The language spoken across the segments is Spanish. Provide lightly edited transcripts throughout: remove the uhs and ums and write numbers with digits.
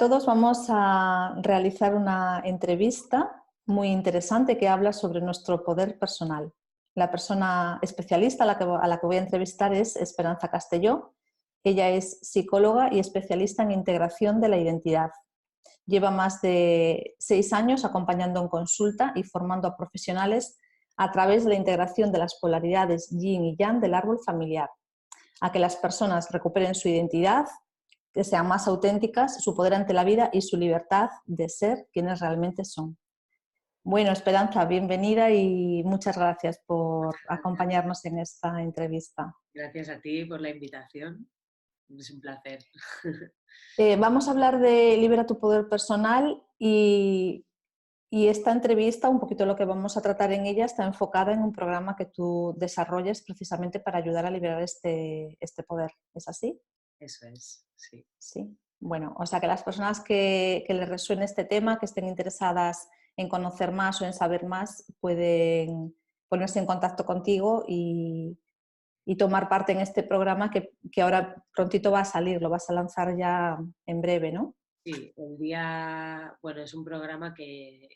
todos, vamos a realizar una entrevista muy interesante que habla sobre nuestro poder personal. La persona especialista a la que voy a entrevistar es Esperanza Castelló. Ella es psicóloga y especialista en integración de la identidad. Lleva más de 6 años acompañando en consulta y formando a profesionales a través de la integración de las polaridades yin y yang del árbol familiar, a que las personas recuperen su identidad, que sean más auténticas, su poder ante la vida y su libertad de ser quienes realmente son. Bueno, Esperanza, bienvenida y muchas gracias por acompañarnos en esta entrevista. Gracias a ti por la invitación. Es un placer. Vamos a hablar de Libera tu poder personal y esta entrevista, un poquito lo que vamos a tratar en ella, está enfocada en un programa que tú desarrolles precisamente para ayudar a liberar este poder. ¿Es así? Eso es, sí. Sí. Bueno, o sea que las personas que les resuene este tema, que estén interesadas en conocer más o en saber más, pueden ponerse en contacto contigo y tomar parte en este programa que ahora prontito va a salir, lo vas a lanzar ya en breve, ¿no? Sí, bueno, es un programa que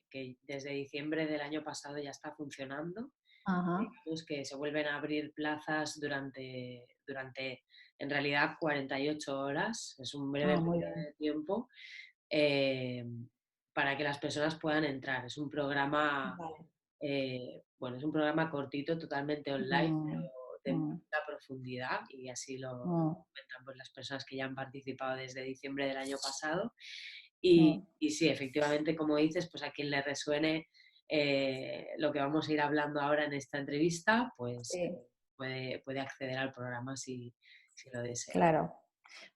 desde diciembre del año pasado ya está funcionando. Ajá. Digamos que se vuelven a abrir plazas durante en realidad 48 horas, es un breve Ah, muy periodo bien. de tiempo, eh, para que las personas puedan entrar. Es un programa Vale. Bueno, es un programa cortito, totalmente online, pero Mm, de mm, mucha profundidad y así lo mm, comentan pues, las personas que ya han participado desde diciembre del año pasado. mm. Y sí, efectivamente, como dices, pues a quien le resuene lo que vamos a ir hablando ahora en esta entrevista, pues Sí, puede acceder al programa si lo desea. claro.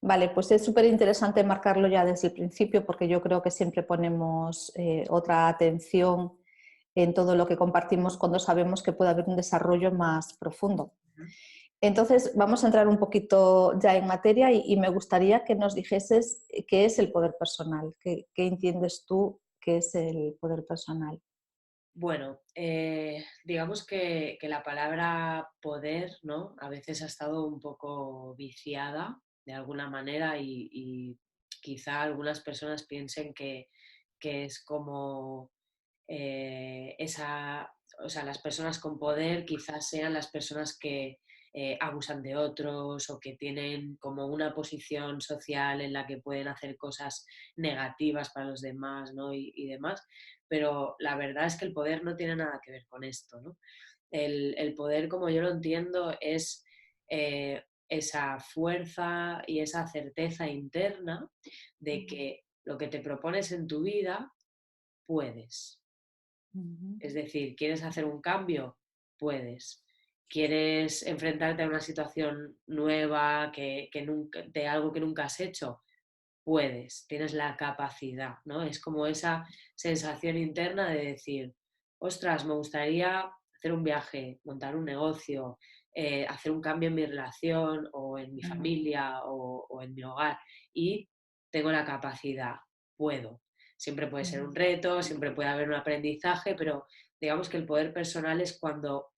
Vale, pues es súper interesante marcarlo ya desde el principio porque yo creo que siempre ponemos otra atención en todo lo que compartimos cuando sabemos que puede haber un desarrollo más profundo. Ujú. Entonces, vamos a entrar un poquito ya en materia y me gustaría que nos dijeses qué es el poder personal, qué entiendes tú que es el poder personal. Bueno, digamos que la palabra poder, ¿no? A veces ha estado un poco viciada de alguna manera y quizá algunas personas piensen que es como o sea, las personas con poder quizás sean las personas que abusan de otros o que tienen como una posición social en la que pueden hacer cosas negativas para los demás, ¿no? Y demás. Pero la verdad es que el poder no tiene nada que ver con esto, ¿no? El poder, como yo lo entiendo, es esa fuerza y esa certeza interna de que lo que te propones en tu vida puedes. Ujú, Es decir, ¿quieres hacer un cambio? Puedes. ¿Quieres enfrentarte a una situación nueva de algo que nunca has hecho? Puedes, tienes la capacidad, ¿no? Es como esa sensación interna de decir, ostras, me gustaría hacer un viaje, montar un negocio, hacer un cambio en mi relación o en mi ujú, familia o en mi hogar y tengo la capacidad, puedo. Siempre puede ser un ujú, reto, siempre puede haber un aprendizaje, pero digamos que el poder personal es cuando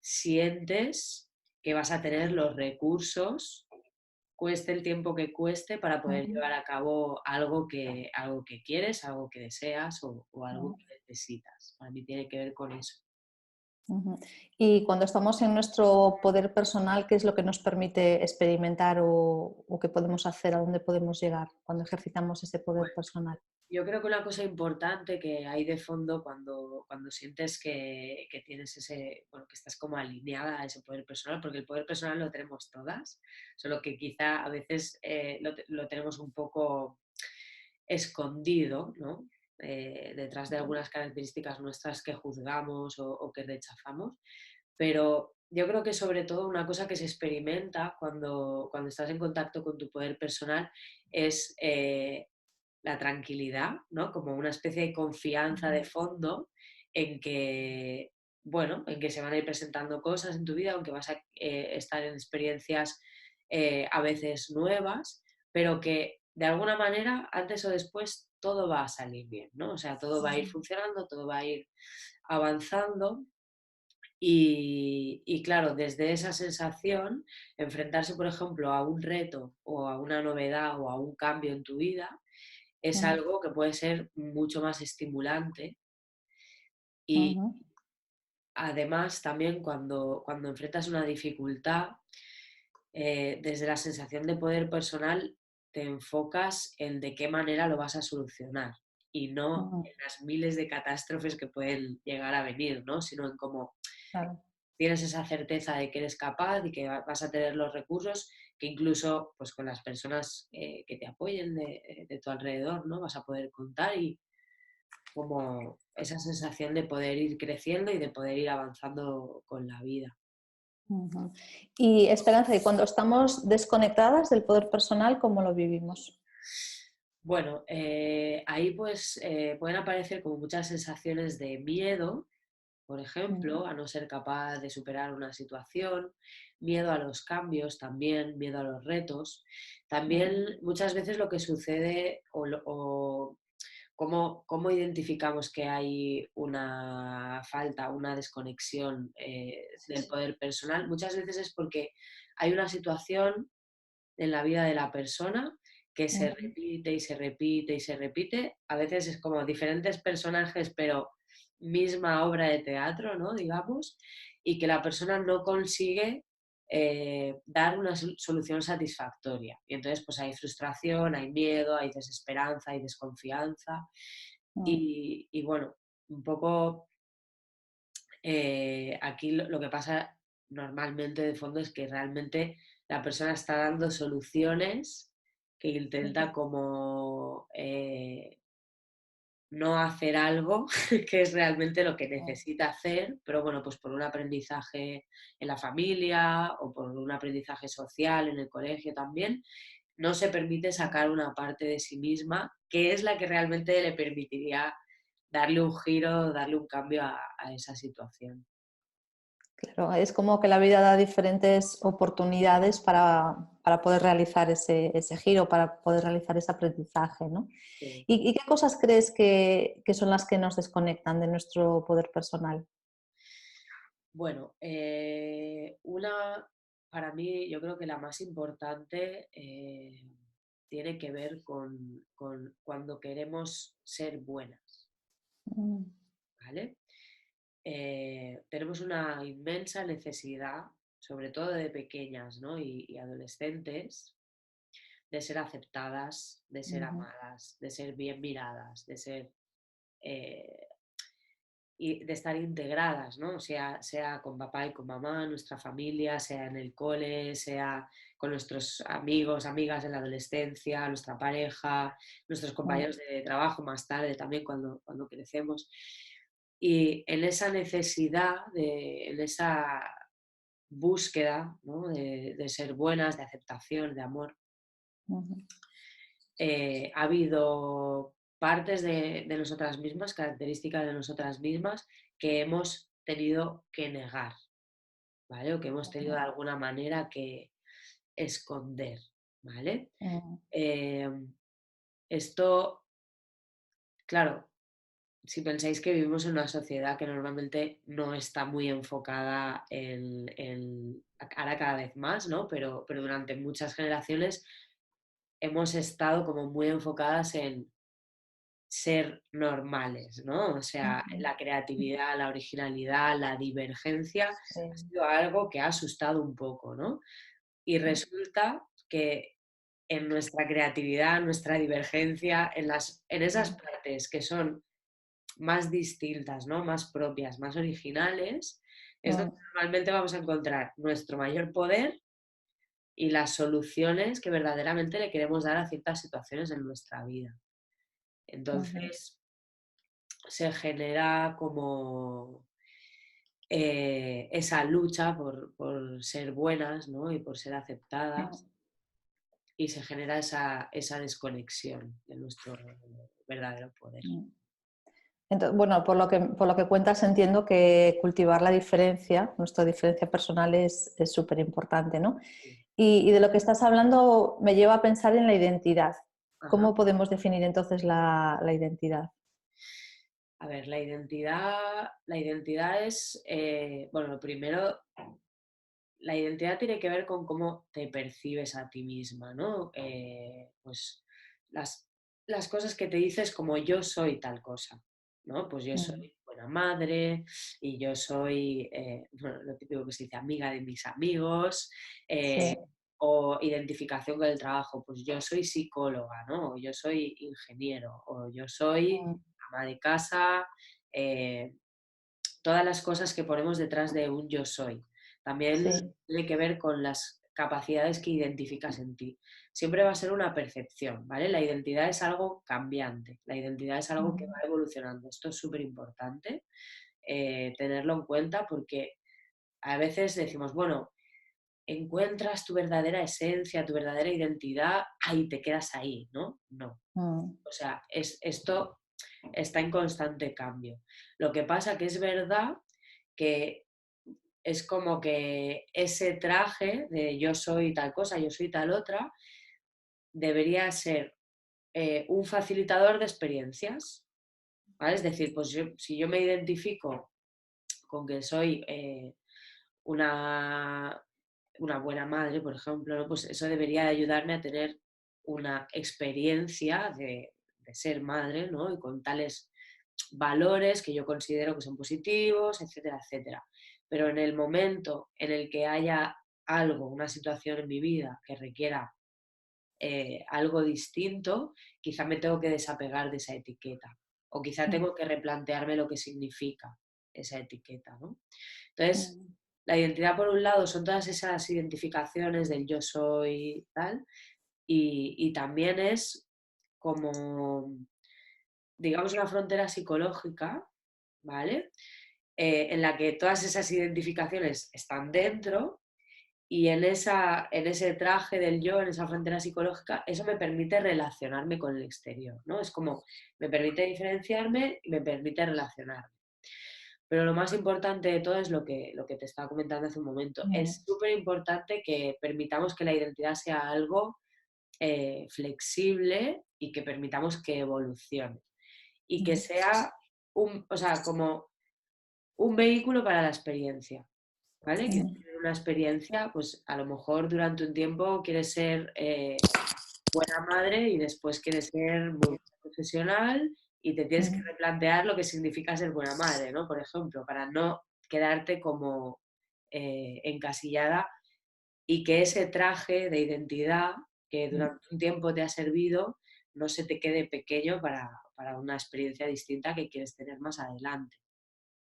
sientes que vas a tener los recursos cueste el tiempo que cueste para poder ujú, llevar a cabo algo que quieres, algo que deseas o algo ujú. que necesitas. Para mí tiene que ver con eso. Ujú. Y cuando estamos en nuestro poder personal, ¿qué es lo que nos permite experimentar o qué podemos hacer, a dónde podemos llegar cuando ejercitamos ese poder Bueno, personal? yo creo que una cosa importante que hay de fondo cuando sientes que tienes bueno, que estás como alineada a ese poder personal, porque el poder personal lo tenemos todas, solo que quizá a veces lo tenemos un poco escondido, ¿no? Detrás de algunas características nuestras que juzgamos o que rechazamos. Pero yo creo que sobre todo una cosa que se experimenta cuando estás en contacto con tu poder personal es la tranquilidad, ¿no? Como una especie de confianza de Ujú, fondo en que, bueno, en que se van a ir presentando cosas en tu vida, aunque vas a estar en experiencias a veces nuevas, pero que de alguna manera, antes o después, todo va a salir bien, ¿no? O sea, todo va a ir ujú, funcionando, todo va a ir avanzando Y claro, desde esa sensación, enfrentarse, por ejemplo, a un reto o a una novedad o a un cambio en tu vida es Ujú, algo que puede ser mucho más estimulante y ujú, además también cuando enfrentas una dificultad, desde la sensación de poder personal te enfocas en de qué manera lo vas a solucionar y no ujú, en las miles de catástrofes que pueden llegar a venir, ¿no? Sino en cómo claro. tienes esa certeza de que eres capaz y que vas a tener los recursos que incluso pues, con las personas que te apoyen de tu alrededor, ¿no? Vas a poder contar y como esa sensación de poder ir creciendo y de poder ir avanzando con la vida. Ujú. Y Esperanza, y cuando estamos desconectadas del poder personal, ¿cómo lo vivimos? Bueno, ahí pues pueden aparecer como muchas sensaciones de miedo, por Ujú, ejemplo, a no ser capaz de superar una situación, miedo a los cambios también, miedo a los retos. ujú, También muchas veces lo que sucede o cómo identificamos que hay una falta, una desconexión del poder personal, muchas veces es porque hay una situación en la vida de la persona que se ujú, repite y se repite y se repite. A veces es como diferentes personajes, pero misma obra de teatro, ¿no? Digamos, y que la persona no consigue dar una solución satisfactoria. Y entonces, pues hay frustración, hay miedo, hay desesperanza, hay desconfianza. ujú, Y bueno, un poco aquí lo que pasa normalmente de fondo es que realmente la persona está dando soluciones que intenta como no hacer algo que es realmente lo que ujú, necesita hacer, pero bueno, pues por un aprendizaje en la familia o por un aprendizaje social en el colegio también, no se permite sacar una parte de sí misma que es la que realmente le permitiría darle un giro, darle un cambio a esa situación. claro, es como que la vida da diferentes oportunidades para poder realizar ese giro, para poder realizar ese aprendizaje, ¿no? Sí. Y qué cosas crees que son las que nos desconectan de nuestro poder personal? Bueno, una, para mí, yo creo que la más importante tiene que ver con cuando queremos ser buenas, Mm, ¿vale? Tenemos una inmensa necesidad, sobre todo de pequeñas, ¿no? y adolescentes, de ser aceptadas, de ser ujú, amadas, de ser bien miradas, de ser eh, y de estar integradas, ¿no? Sea con papá y con mamá, nuestra familia, sea en el cole, sea con nuestros amigos, amigas en la adolescencia, nuestra pareja, nuestros mm, compañeros de trabajo más tarde también cuando crecemos. Y en esa necesidad, en esa búsqueda, ¿no? de ser buenas, de aceptación, de amor, ujú, ha habido partes de nosotras mismas, características de nosotras mismas, que hemos tenido que negar, ¿vale? O que hemos tenido de ujú, alguna manera que esconder, ¿vale? ujú, Eh, esto, claro, si pensáis que vivimos en una sociedad que normalmente no está muy enfocada ahora cada vez más, ¿no? Pero durante muchas generaciones hemos estado como muy enfocadas en ser normales, ¿no? O sea, ujú, la creatividad, la originalidad, la divergencia ha sí, sido algo que ha asustado un poco, ¿no? Y mm, resulta que en nuestra creatividad, nuestra divergencia, en esas mm, partes que son más distintas, ¿no? Más propias, más originales, es donde mm, normalmente vamos a encontrar nuestro mayor poder y las soluciones que verdaderamente le queremos dar a ciertas situaciones en nuestra vida. ujú, Entonces, se genera como esa lucha por ser buenas, ¿no? Y por ser mm, aceptadas y se genera esa desconexión de nuestro verdadero poder. mm. Bueno, por lo que cuentas entiendo que cultivar la diferencia, nuestra diferencia personal es súper importante, ¿no? Sí. Y de lo que estás hablando me lleva a pensar en la identidad. Ajá. ¿Cómo podemos definir entonces la identidad? A ver, la identidad es, bueno, lo primero, la identidad tiene que ver con cómo te percibes a ti misma, ¿no? Pues las, las cosas que te dices como yo soy tal cosa, ¿no? Pues yo Mm, soy buena madre y yo soy, bueno, lo típico que se dice, amiga de mis amigos, sí, o identificación con el trabajo, pues yo soy psicóloga, ¿no? O yo soy ingeniero, o yo soy mm, ama de casa, todas las cosas que ponemos detrás de un yo soy. También sí, tiene que ver con las capacidades que identificas en ti. Siempre va a ser una percepción, ¿vale? La identidad es algo cambiante, la identidad es algo que mm, va evolucionando. Esto es súper importante tenerlo en cuenta porque a veces decimos, bueno, encuentras tu verdadera esencia, tu verdadera identidad, ahí te quedas ahí, ¿no? No. mm, O sea, esto está en constante cambio. Lo que pasa que es verdad que es como que ese traje de yo soy tal cosa, yo soy tal otra, debería ser un facilitador de experiencias, ¿vale? Es decir, pues si yo me identifico con que soy una, una buena madre, por ejemplo, ¿no? Pues eso debería ayudarme a tener una experiencia de ser madre, ¿no? Y con tales valores que yo considero que son positivos, etcétera, etcétera. Pero en el momento en el que haya algo, una situación en mi vida que requiera algo distinto, quizá me tengo que desapegar de esa etiqueta o quizá mm, tengo que replantearme lo que significa esa etiqueta, ¿no? Entonces, mm, la identidad por un lado son todas esas identificaciones del yo soy tal y también es como, digamos, una frontera psicológica, ¿vale? En la que todas esas identificaciones están dentro y en ese traje del yo, en esa frontera psicológica, eso me permite relacionarme con el exterior, ¿no? Es como, me permite diferenciarme y me permite relacionarme. Pero lo más importante de todo es lo que te estaba comentando hace un momento. mm, Es súper importante que permitamos que la identidad sea algo flexible y que permitamos que evolucione. Y que mm, sea o sea, como un vehículo para la experiencia. ¿Vale? Quieres mm, tener una experiencia, pues a lo mejor durante un tiempo quieres ser buena madre y después quieres ser muy buena profesional y te tienes que mm, replantear lo que significa ser buena madre, ¿no? Por ejemplo, para no quedarte como encasillada y que ese traje de identidad que mm. durante un tiempo te ha servido no se te quede pequeño para una experiencia distinta que quieres tener más adelante.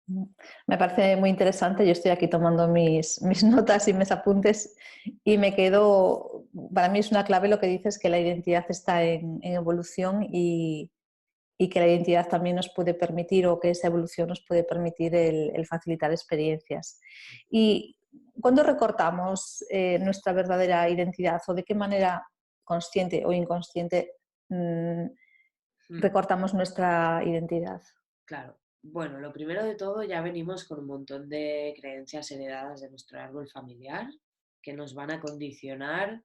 Mm. Me parece muy interesante. Yo estoy aquí tomando mis notas y mis apuntes y me quedo, para mí es una clave lo que dices, que la identidad está en evolución y que la identidad también nos puede permitir o que esa evolución nos puede permitir el facilitar experiencias. ¿Y cuándo recortamos nuestra verdadera identidad o de qué manera consciente o inconsciente mm, Mm. recortamos nuestra identidad? Claro. Bueno, lo primero de todo, ya venimos con un montón de creencias heredadas de nuestro árbol familiar que nos van a condicionar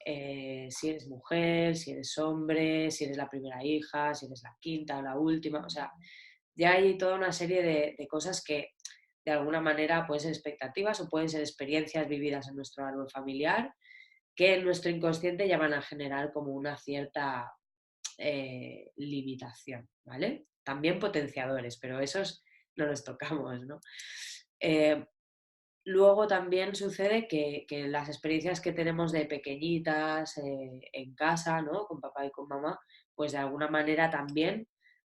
si eres mujer, si eres hombre, si eres la primera hija, si eres la quinta o la última. O sea, ya hay toda una serie de cosas que de alguna manera pueden ser expectativas o pueden ser experiencias vividas en nuestro árbol familiar que en nuestro inconsciente ya van a generar como una cierta limitación, ¿vale? También potenciadores, pero esos no los tocamos, ¿no? Eh, Luego también sucede que las experiencias que tenemos de pequeñitas en casa, ¿no? Con papá y con mamá, pues de alguna manera también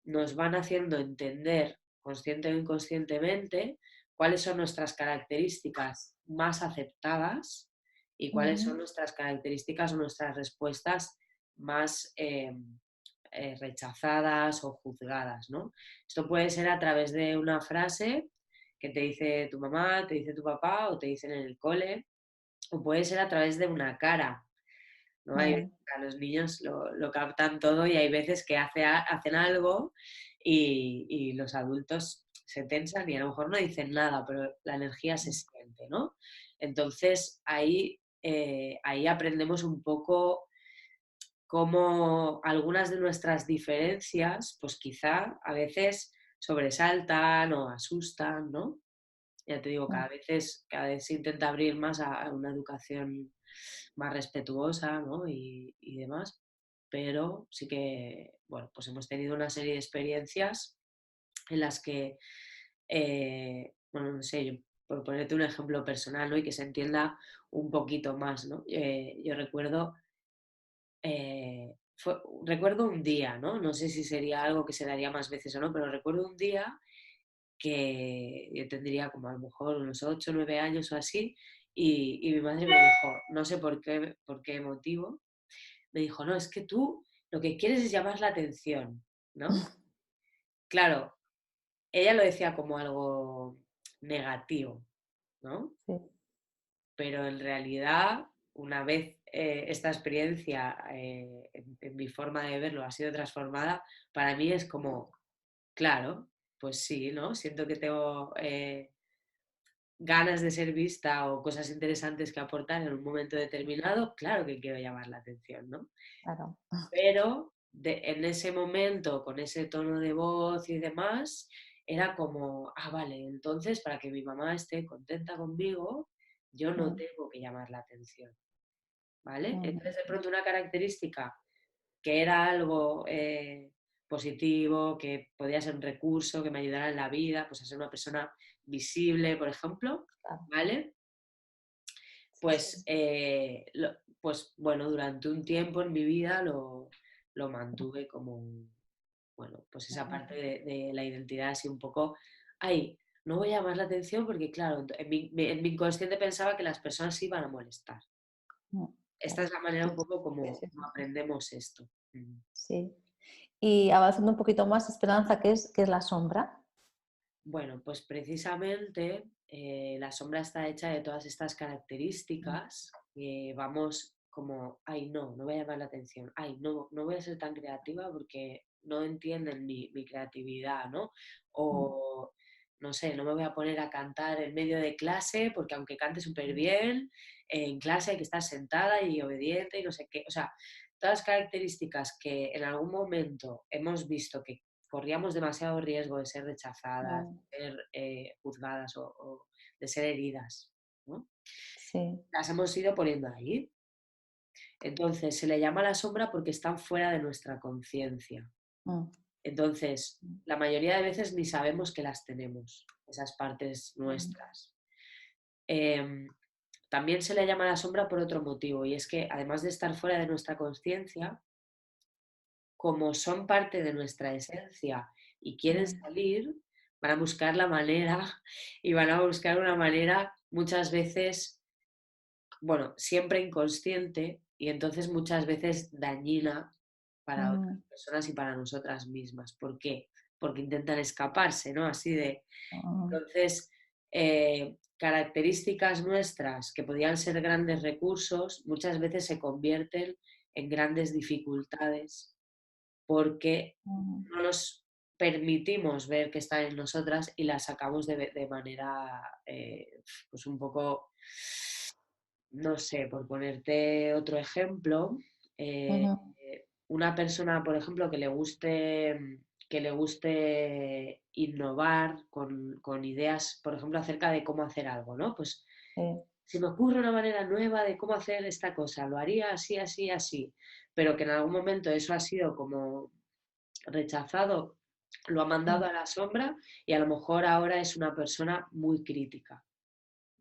nos van haciendo entender, consciente o inconscientemente, cuáles son nuestras características más aceptadas y cuáles son Mm, nuestras características o nuestras respuestas más rechazadas o juzgadas, ¿no? Esto puede ser a través de una frase que te dice tu mamá, te dice tu papá o te dicen en el cole, o puede ser a través de una cara, ¿no? Hay, mm, a los niños lo captan todo y hay veces que hacen algo y los adultos se tensan y a lo mejor no dicen nada, pero la energía se siente, ¿no? Entonces ahí aprendemos un poco cómo algunas de nuestras diferencias, pues quizá a veces sobresaltan o asustan, ¿no? Ya te digo, mm, cada vez se intenta abrir más a una educación más respetuosa, ¿no? Y demás, pero sí que, bueno, pues hemos tenido una serie de experiencias en las que, bueno, no sé, yo, por ponerte un ejemplo personal, ¿no? Y que se entienda un poquito más, ¿no? Yo recuerdo, recuerdo un día, ¿no? No sé si sería algo que se daría más veces o no, pero recuerdo un día que yo tendría como a lo mejor unos 8 o 9 años o así, y mi madre me dijo, no sé por qué motivo, me dijo, no, es que tú lo que quieres es llamar la atención, ¿no? Claro, ella lo decía como algo negativo, ¿no? sí, Pero en realidad, una vez esta experiencia en mi forma de verlo ha sido transformada, para mí es como, claro, pues sí, ¿no? Siento que tengo ganas de ser vista o cosas interesantes que aportar en un momento determinado, claro que quiero llamar la atención, ¿no? claro. Pero en ese momento, con ese tono de voz y demás, era como, ah, vale, entonces para que mi mamá esté contenta conmigo, yo no Mm, tengo que llamar la atención, ¿vale? mm, Entonces, de pronto, una característica que era algo positivo, que podía ser un recurso, que me ayudara en la vida, pues a ser una persona visible, por ejemplo, claro, ¿vale? sí, sí. Pues, pues bueno, durante un tiempo en mi vida lo mantuve como, bueno, pues esa parte Mm, de la identidad así un poco, ay, no voy a llamar la atención porque claro, en mi inconsciente pensaba que las personas se iban a molestar. Esta claro. es la manera Sí, un poco sí, como, sí, como sí, sí. aprendemos esto. Mm. Sí. Y avanzando un poquito más, Esperanza, qué es la sombra? Bueno, pues precisamente la sombra está hecha de todas estas Mm, características que vamos como, ay, no, no voy a llamar la atención, ay, no, no voy a ser tan creativa porque no entienden mi creatividad, ¿no? mm, O, no sé, no me voy a poner a cantar en medio de clase porque aunque cante súper mm, bien, en clase hay que estar sentada y obediente y no sé qué. O sea, todas las características que en algún momento hemos visto que corríamos demasiado riesgo de ser rechazadas, mm, de ser juzgadas o de ser heridas, ¿no? sí. Las hemos ido poniendo ahí. Entonces, se le llama la sombra porque están fuera de nuestra conciencia. Mm, Entonces, la mayoría de veces ni sabemos que las tenemos, esas partes mm, nuestras. Em, También se le llama la sombra por otro motivo, y es que además de estar fuera de nuestra conciencia, como son parte de nuestra esencia y quieren mm, salir, van a buscar la manera y van a buscar una manera muchas veces, bueno, siempre inconsciente y entonces muchas veces dañina para otras mm, personas y para nosotras mismas. ¿Por qué? Porque intentan escaparse, ¿no? Así de... mm, Entonces, características nuestras que podían ser grandes recursos, muchas veces se convierten en grandes dificultades porque mm, no nos permitimos ver que están en nosotras y las sacamos de manera, pues un poco, no sé, por ponerte otro ejemplo, eh, ujú, una persona, por ejemplo, que le guste innovar con ideas, por ejemplo, acerca de cómo hacer algo, ¿no? Pues sí, si me ocurre una manera nueva de cómo hacer esta cosa, lo haría así, así, así, pero que en algún momento eso ha sido como rechazado, lo ha mm, mandado a la sombra y a lo mejor ahora es una persona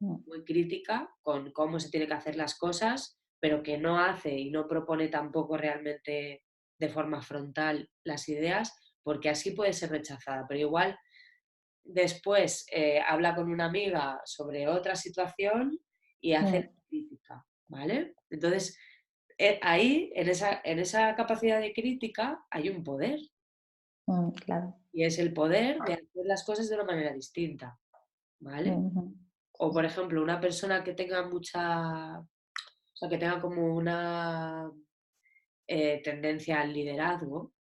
mm, muy crítica con cómo se tiene que hacer las cosas, pero que no hace y no propone tampoco realmente de forma frontal las ideas, porque así puede ser rechazada, pero igual después habla con una amiga sobre otra situación y hace la mm, crítica, ¿vale? Entonces, ahí, en esa capacidad de crítica, hay un poder, claro. y es el poder de hacer las cosas de una manera distinta, ¿vale? Ujú, O, por ejemplo, una persona que tenga mucha, o sea, que tenga como una tendencia al liderazgo,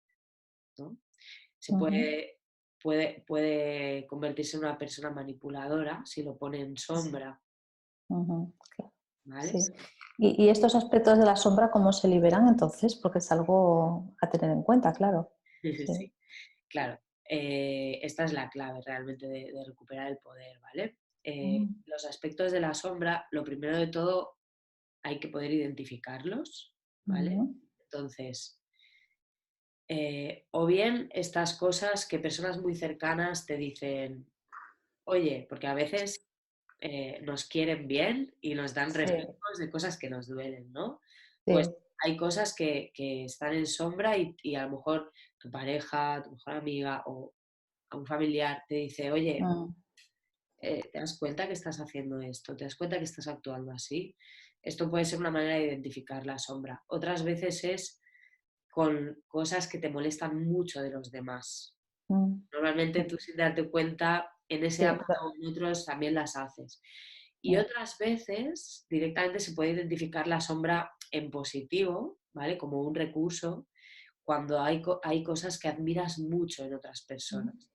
¿no? Se ujú, puede convertirse en una persona manipuladora si lo pone en sombra, ujú, claro, ¿vale? sí. Y estos aspectos de la sombra cómo se liberan entonces? Porque es algo a tener en cuenta, claro. Sí. Sí, claro. esta es la clave realmente de recuperar el poder, ¿vale? Mm, Los aspectos de la sombra, lo primero de todo, hay que poder identificarlos, ¿vale? mm, Entonces, o bien estas cosas que personas muy cercanas te dicen, oye, porque a veces nos quieren bien y nos dan sí, reflejos de cosas que nos duelen, ¿no? Pues sí. hay cosas que están en sombra y a lo mejor tu pareja, tu mejor amiga o a un familiar te dice, oye, Mm, ¿te das cuenta que estás haciendo esto? ¿Te das cuenta que estás actuando así? Esto puede ser una manera de identificar la sombra. Otras veces es con cosas que te molestan mucho de los demás. mm, Normalmente tú sin darte cuenta en ese sí, ámbito o en otros también las haces. Y mm, otras veces directamente se puede identificar la sombra en positivo, ¿vale? Como un recurso cuando hay cosas que admiras mucho en otras personas.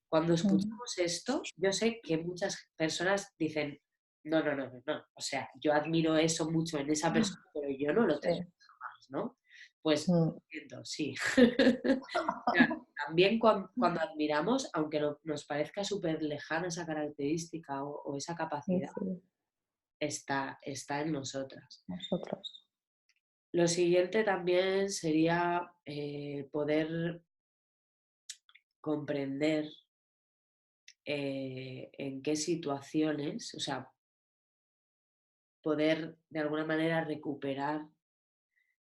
Cuando mm, escuchamos esto, yo sé que muchas personas dicen, no, no, no, no, no, o sea, yo admiro eso mucho en esa persona, pero yo no lo tendría sí. jamás, ¿no? Pues, Mm, lo siento, sí. O sea, también cuando admiramos, aunque nos parezca súper lejana esa característica o esa sí, capacidad, sí, está en nosotras. nosotros. Lo siguiente también sería poder comprender en qué situaciones, o sea, poder de alguna manera recuperar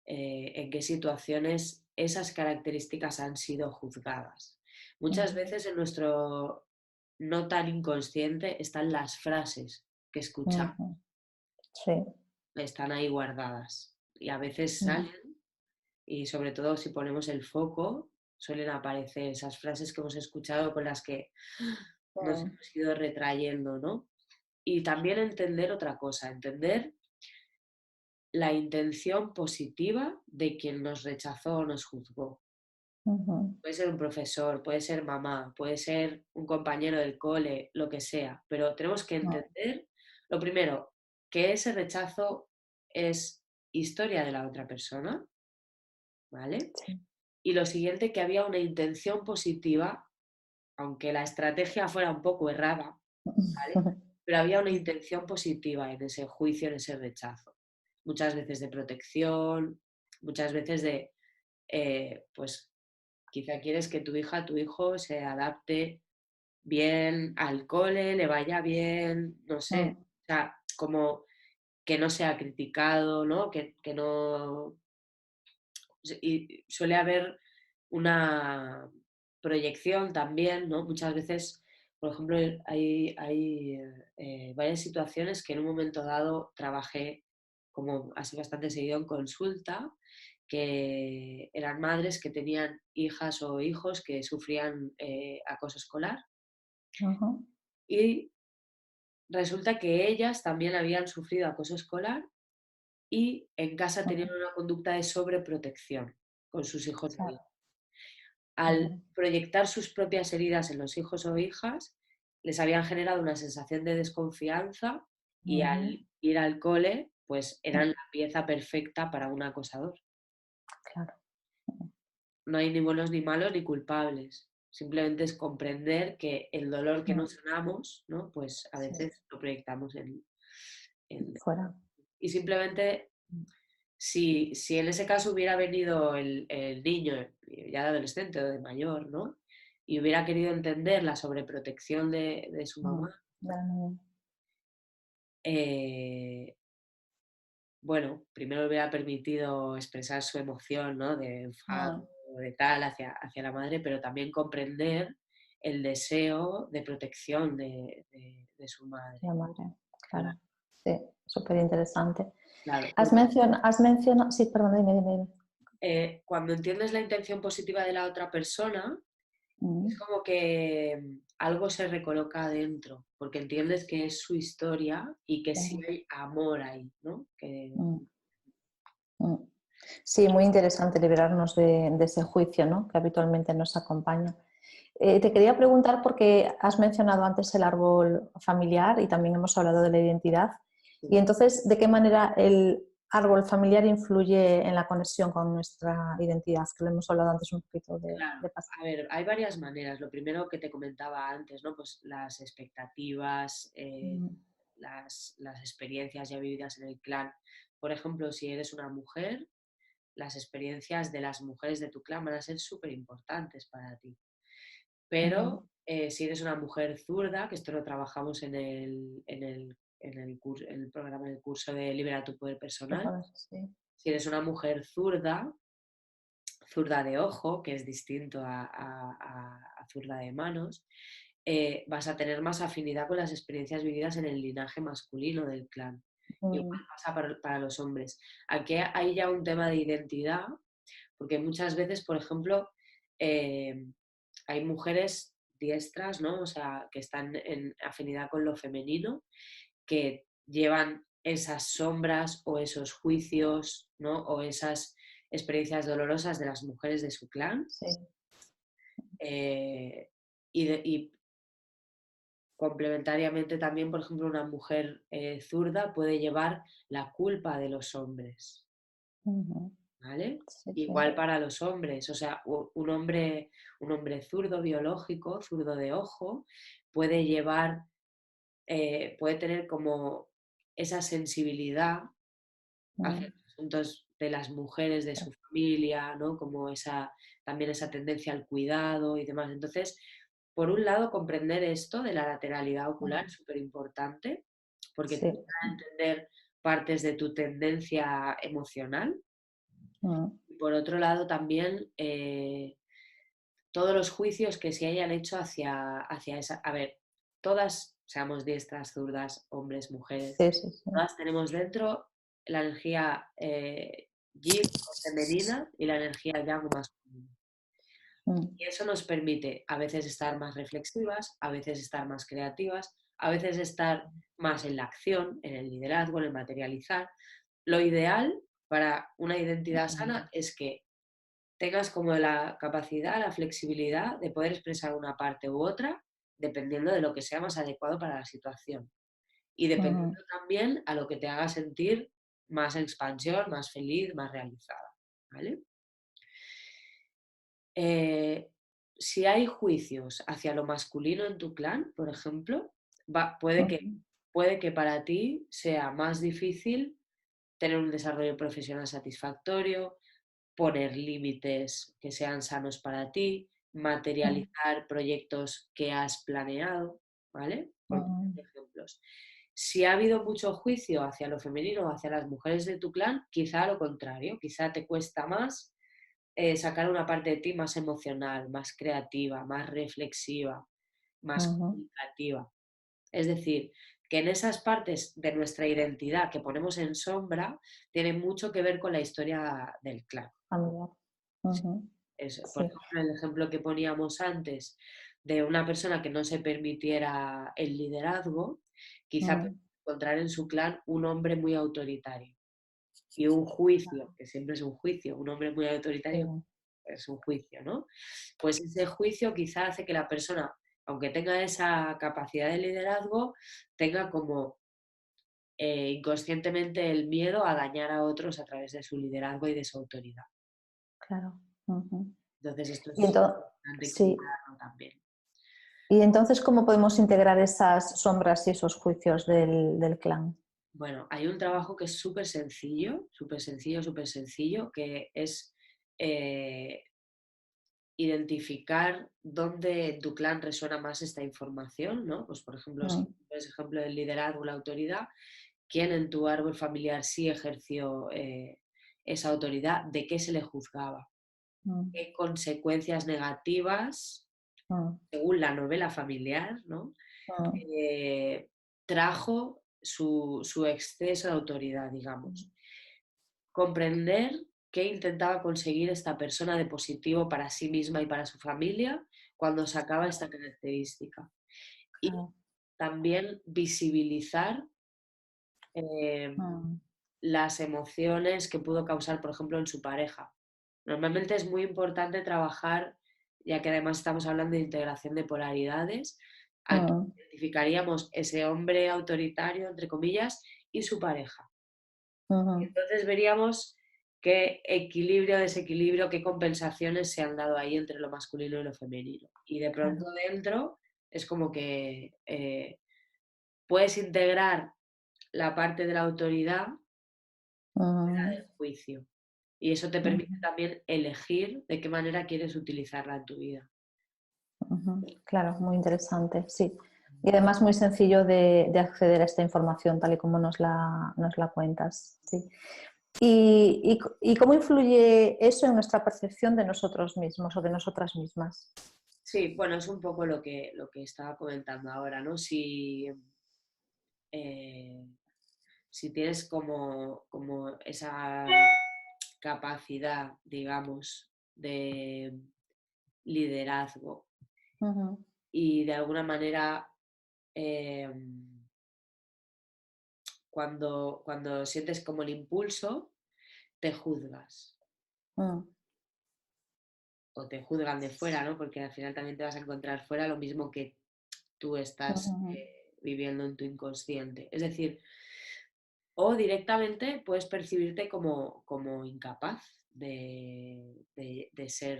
en qué situaciones esas características han sido juzgadas. Muchas Mm, veces en nuestro no tan inconsciente están las frases que escuchamos, ujú, sí. están ahí guardadas y a veces Mm, salen y sobre todo si ponemos el foco suelen aparecer esas frases que hemos escuchado con las que nos mm, hemos ido retrayendo, ¿no? Y también entender otra cosa, entender la intención positiva de quien nos rechazó o nos juzgó. ujú, Puede ser un profesor, puede ser mamá, puede ser un compañero del cole, lo que sea, pero tenemos que mm, entender, lo primero, que ese rechazo es historia de la otra persona, ¿vale? sí. Y lo siguiente, que había una intención positiva, aunque la estrategia fuera un poco errada, ¿vale? Pero había una intención positiva en ese juicio, en ese rechazo. Muchas veces de protección, muchas veces de, pues quizá quieres que tu hija, tu hijo se adapte bien al cole, le vaya bien, no sé, Mm, o sea, como que no sea criticado, ¿no? Que no... Y suele haber una proyección también, ¿no? Muchas veces, por ejemplo, hay varias situaciones que en un momento dado trabajé como así bastante seguido en consulta, que eran madres que tenían hijas o hijos que sufrían acoso escolar ujú, y resulta que ellas también habían sufrido acoso escolar y en casa tenían ujú, una conducta de sobreprotección con sus hijos e hijas. claro. Al Ujú, proyectar sus propias heridas en los hijos o hijas, les habían generado una sensación de desconfianza y ujú, al ir al cole, pues eran mm, la pieza perfecta para un acosador. claro. Mm, No hay ni buenos ni malos ni culpables. Simplemente es comprender que el dolor que mm, nos sanamos, ¿no? Pues a sí, veces lo proyectamos en- fuera. y simplemente si en ese caso hubiera venido el niño, ya de adolescente o de mayor, ¿no? Y hubiera querido entender la sobreprotección de su Mm, mamá, bueno, eh, bueno, primero le hubiera permitido expresar su emoción, ¿no? De enfado mm, o de tal hacia la madre, pero también comprender el deseo de protección de su madre. la madre, Claro, claro. Sí, súper interesante. claro, Has mencionado, sí, perdón, dime, dime, dime. cuando entiendes la intención positiva de la otra persona, es Mm, como que algo se recoloca adentro, porque entiendes que es su historia y que sí claro. hay amor ahí, ¿no? Mm, mm. Sí, muy interesante liberarnos de ese juicio, ¿no? Que habitualmente nos acompaña. Te quería preguntar porque has mencionado antes el árbol familiar y también hemos hablado de la identidad. Y entonces, ¿de qué manera árbol familiar influye en la conexión con nuestra identidad, que lo hemos hablado antes un poquito Claro, de pasado. a ver, hay varias maneras. Lo primero que te comentaba antes, ¿no? Pues las expectativas, Mm, las experiencias ya vividas en el clan. Por ejemplo, si eres una mujer, las experiencias de las mujeres de tu clan van a ser súper importantes para ti. ujú, Pero si eres una mujer zurda, que esto lo trabajamos en el programa del curso de Libera tu poder personal, sí. si eres una mujer zurda, zurda de ojo, que es distinto a zurda de manos, vas a tener más afinidad con las experiencias vividas en el linaje masculino del clan. Mm, Igual pasa para los hombres. Aquí hay ya un tema de identidad, porque muchas veces, por ejemplo, eh, hay mujeres diestras, ¿no? O sea, que están en afinidad con lo femenino, que llevan esas sombras o esos juicios, ¿no? O esas experiencias dolorosas de las mujeres de su clan. sí. eh, y complementariamente también, por ejemplo, una mujer zurda puede llevar la culpa de los hombres, Ujú, ¿vale? sí, sí. Igual para los hombres, o sea, un hombre zurdo biológico, zurdo de ojo, puede llevar, puede tener como esa sensibilidad hacia Mm, los asuntos de las mujeres de sí. su familia, ¿no? Como también esa tendencia al cuidado y demás. Entonces, por un lado, comprender esto de la lateralidad ocular Mm, es súper importante, porque te sí. ayuda a entender partes de tu tendencia emocional. Mm, Y por otro lado, también todos los juicios que se hayan hecho hacia esa... A ver, todas, seamos diestras, zurdas, hombres, mujeres, sí, sí, sí. todas tenemos dentro la energía yin o femenina y la energía yang o masculina. Mm, Y eso nos permite a veces estar más reflexivas, a veces estar más creativas, a veces estar más en la acción, en el liderazgo, en el materializar. Lo ideal para una identidad sana es que tengas como la capacidad, la flexibilidad de poder expresar una parte u otra dependiendo de lo que sea más adecuado para la situación. Y dependiendo ujú, también a lo que te haga sentir más expansión, más feliz, más realizada. ¿Vale? Eh, si hay juicios hacia lo masculino en tu clan, por ejemplo, ujú, puede que para ti sea más difícil tener un desarrollo profesional satisfactorio, poner límites que sean sanos para ti, ujú, materializar proyectos que has planeado, ¿vale? Por poner ujú, ejemplos. Si ha habido mucho juicio hacia lo femenino o hacia las mujeres de tu clan, quizá lo contrario, quizá te cuesta más sacar una parte de ti más emocional, más creativa, más reflexiva, más ujú. comunicativa. Es decir, que en esas partes de nuestra identidad que ponemos en sombra, tiene mucho que ver con la historia del clan. Familiar. Ujú, Por sí. ejemplo, el ejemplo que poníamos antes de una persona que no se permitiera el liderazgo, quizá puede Mm, encontrar en su clan un hombre muy autoritario y un juicio, que siempre es un juicio, un hombre muy sí. autoritario es un juicio, ¿no? Pues ese juicio quizá hace que la persona, aunque tenga esa capacidad de liderazgo, tenga como inconscientemente el miedo a dañar a otros a través de su liderazgo y de su autoridad. Claro. Ujú. Entonces esto Y es entonces, importante sí. equilibrarlo también. Y entonces, ¿cómo podemos integrar esas sombras y esos juicios del clan? Bueno, hay un trabajo que es súper sencillo, que es eh, identificar dónde en tu clan resuena más esta información, ¿no? Pues por ejemplo, si Mm, es ejemplo del liderazgo, la autoridad, ¿quién en tu árbol familiar sí ejerció esa autoridad? ¿De qué se le juzgaba? mm, ¿Qué consecuencias negativas, mm, según la novela familiar, ¿no? mm, Trajo su exceso de autoridad, digamos? Comprender qué intentaba conseguir esta persona de positivo para sí misma y para su familia cuando sacaba esta característica. Y claro. también visibilizar eh, Mm, las emociones que pudo causar, por ejemplo, en su pareja. Normalmente es muy importante trabajar, ya que además estamos hablando de integración de polaridades, aquí mm, identificaríamos ese hombre autoritario, entre comillas, y su pareja. Ujú, Entonces veríamos qué equilibrio, desequilibrio, qué compensaciones se han dado ahí entre lo masculino y lo femenino. Y de pronto claro. dentro es como que puedes integrar la parte de la autoridad y la Ujú, del juicio. Y eso te ujú, permite también elegir de qué manera quieres utilizarla en tu vida. ujú. Claro, muy interesante, sí. Y además muy sencillo de acceder a esta información tal y como nos la cuentas. Sí. ¿Y cómo influye eso en nuestra percepción de nosotros mismos o de nosotras mismas? Sí, bueno, es un poco lo que estaba comentando ahora, ¿no? Eh, si tienes como esa capacidad, digamos, de liderazgo Ujú, y de alguna manera eh, cuando sientes como el impulso, te juzgas mm, o te juzgan de fuera, ¿no? Porque al final también te vas a encontrar fuera lo mismo que tú estás ujú, viviendo en tu inconsciente. Es decir, o directamente puedes percibirte como incapaz de ser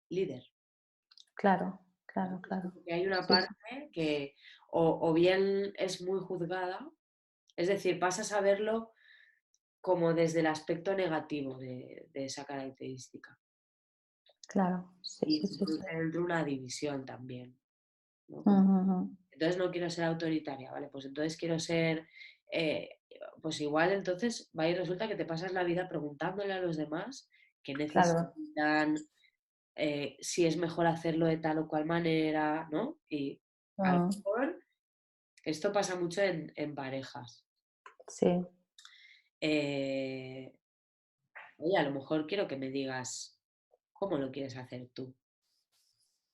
líder. claro, claro, Es claro. como que hay una Sí, sí, parte que o bien es muy juzgada, es decir, pasas a verlo como desde el aspecto negativo de esa característica. claro. Sí, Y sí, se sí, sí. produce dentro una división también, ¿no? Como, Ujú, ujú. entonces no quiero ser autoritaria, ¿vale? Pues entonces quiero ser, eh, pues igual entonces va y resulta que te pasas la vida preguntándole a los demás qué Claro. necesitan, si es mejor hacerlo de tal o cual manera, ¿no? Y a lo Mm, mejor esto pasa mucho en parejas. sí. Eh, Oye, a lo mejor quiero que me digas cómo lo quieres hacer tú,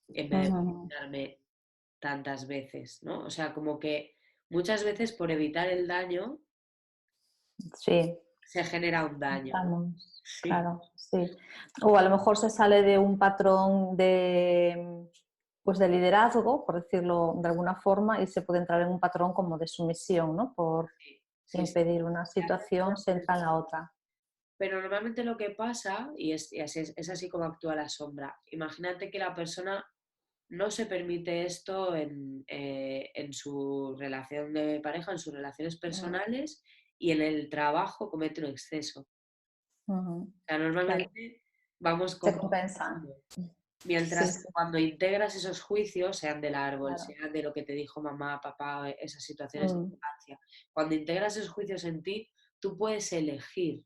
en vez de Ujú, preguntarme tantas veces, ¿no? O sea, como que muchas veces por evitar el daño sí. se genera un daño, ¿no? Estamos, Sí, claro, sí. O a lo mejor se sale de un patrón de, pues de liderazgo, por decirlo de alguna forma, y se puede entrar en un patrón como de sumisión, ¿no? Por sí, sí, sí. impedir una Se hace situación, se todo. entra en la otra. Pero normalmente lo que pasa, y es así como actúa la sombra, imagínate que la persona no se permite esto en su relación de pareja, en sus relaciones Mm, personales y en el trabajo comete un exceso. ujú, O sea, claro, normalmente vamos se compensa. compensando. Sí, Mientras sí, cuando integras esos juicios, sean del árbol, claro. sean de lo que te dijo mamá, papá, esas situaciones de Mm, infancia, cuando integras esos juicios en ti, tú puedes elegir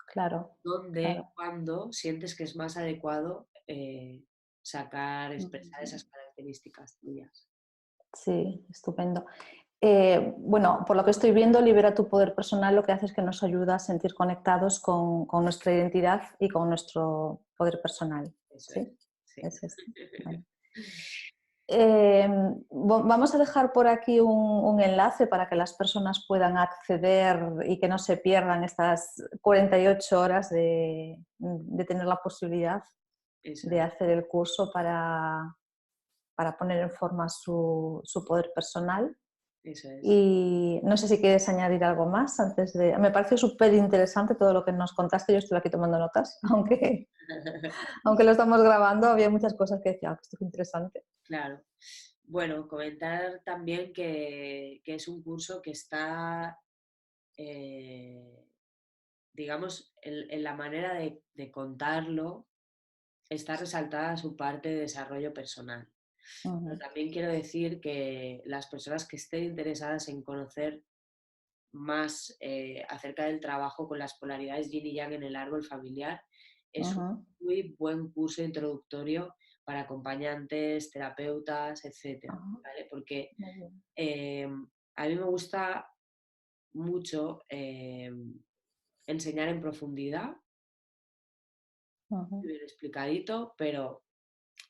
claro, dónde, claro. cuándo sientes que es más adecuado sacar, expresar Mm, esas características tuyas. sí, estupendo. Bueno, por lo que estoy viendo, Libera tu poder personal lo que hace es que nos ayuda a sentir conectados con nuestra identidad y con nuestro poder personal. Eso es, ¿Sí? sí. Es esto. Vale. Vamos a dejar por aquí un enlace para que las personas puedan acceder y que no se pierdan estas 48 horas de tener la posibilidad Eso de es, hacer el curso para poner en forma su poder personal. eso es. Y no sé si quieres añadir algo más antes de... Me parece súper interesante todo lo que nos contaste. Yo estoy aquí tomando notas, aunque lo estamos grabando, había muchas cosas que decía, esto es interesante. Claro. Bueno, comentar también que es un curso que está, eh, digamos, en la manera de contarlo, está resaltada su parte de desarrollo personal. Pero Ujú, también quiero decir que las personas que estén interesadas en conocer más acerca del trabajo con las polaridades yin y yang en el árbol familiar, es un ujú, muy buen curso introductorio para acompañantes, terapeutas, etcétera, ajá, ¿vale? Porque muy bien. eh, a mí me gusta mucho enseñar en profundidad, Ujú, bien explicadito, pero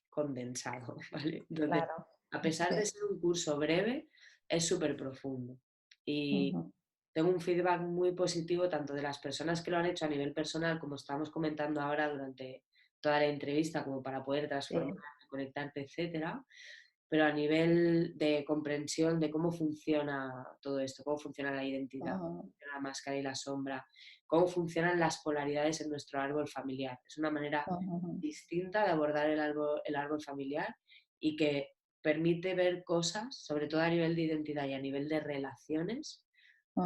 condensado, ¿vale? Entonces, claro, a pesar de sí. ser un curso breve, es súper profundo. Y Ujú, tengo un feedback muy positivo tanto de las personas que lo han hecho a nivel personal, como estamos comentando ahora durante toda la entrevista, como para poder transformar, sí. conectarte, etcétera, pero a nivel de comprensión de cómo funciona todo esto, cómo funciona la identidad, cómo Ujú, funciona la máscara y la sombra, cómo funcionan las polaridades en nuestro árbol familiar. Es una manera ujú, distinta de abordar el árbol familiar y que permite ver cosas, sobre todo a nivel de identidad y a nivel de relaciones,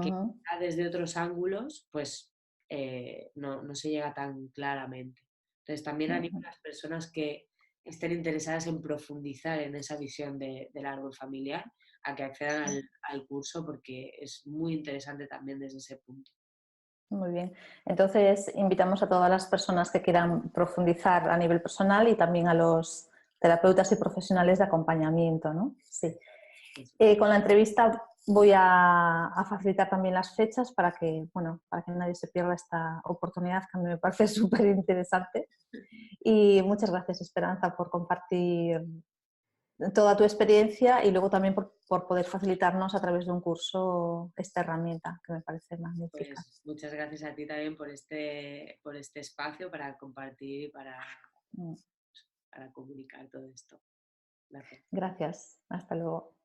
que ujú, desde otros ángulos, pues no se llega tan claramente. Entonces, también animo ujú. a las personas que estén interesadas en profundizar en esa visión del árbol familiar, a que accedan Sí. al curso porque es muy interesante también desde ese punto. Muy bien. Entonces, invitamos a todas las personas que quieran profundizar a nivel personal y también a los terapeutas y profesionales de acompañamiento, ¿no? Sí. Eso es. Con la entrevista voy a facilitar también las fechas para que, bueno, para que nadie se pierda esta oportunidad que a mí me parece súper interesante. Y muchas gracias, Esperanza, por compartir toda tu experiencia y luego también por poder facilitarnos a través de un curso esta herramienta que me parece magnífica. Pues muchas gracias a ti también por este espacio para compartir y Mm. para comunicar todo esto. Gracias. Gracias. Hasta luego.